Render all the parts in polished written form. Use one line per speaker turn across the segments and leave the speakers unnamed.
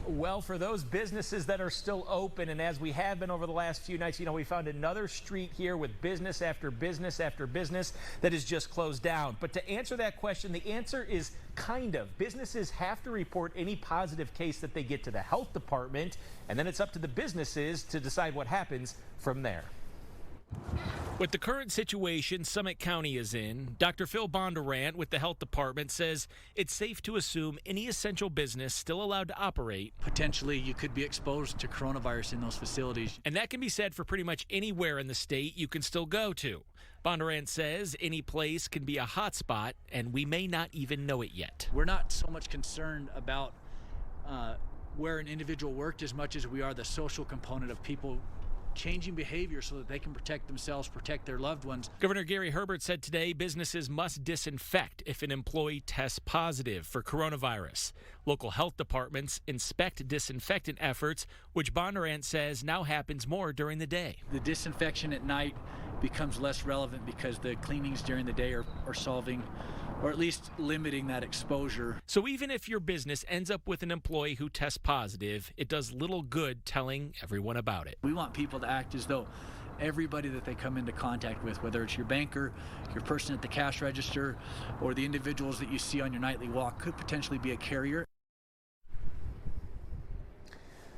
Well, for those businesses that are still open, and as we have been over the last few nights, we found another street here with business after business after business that is just closed down. But to answer that question, the answer is kind of. Businesses have to report any positive case that they get to the health department, and then it's up to the businesses to decide what happens from there. With the current situation Summit County is in, Dr. Phil Bondurant with the health department says it's safe to assume any essential business still allowed to operate.
Potentially, you could be exposed to coronavirus in those facilities.
And that can be said for pretty much anywhere in the state you can still go to. Bondurant says any place can be a hot spot, and we may not even know it yet.
We're not so much concerned about where an individual worked as much as we are the social component of people changing behavior so that they can protect themselves, protect their loved ones.
Governor Herbert said today businesses must disinfect if an employee tests positive for coronavirus. Local health departments inspect disinfectant efforts, which Bondurant says now happens more during the day.
The disinfection at night becomes less relevant because the cleanings during the day are solving, or at least limiting, that exposure.
So even if your business ends up with an employee who tests positive, it does little good telling everyone about it.
We want people to act as though everybody that they come into contact with, whether it's your banker, your person at the cash register, or the individuals that you see on your nightly walk, could potentially be a carrier.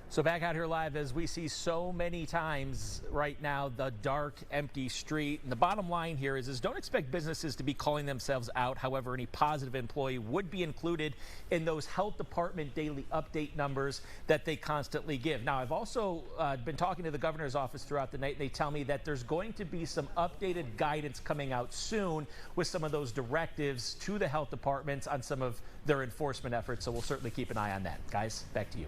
So back out here live, as we see so many times right now, the dark, empty street. And the bottom line here is don't expect businesses to be calling themselves out. However, any positive employee would be included in those health department daily update numbers that they constantly give. Now, I've also been talking to the governor's office throughout the night, and they tell me that there's going to be some updated guidance coming out soon with some of those directives to the health departments on some of their enforcement efforts. So we'll certainly keep an eye on that. Guys, back to you.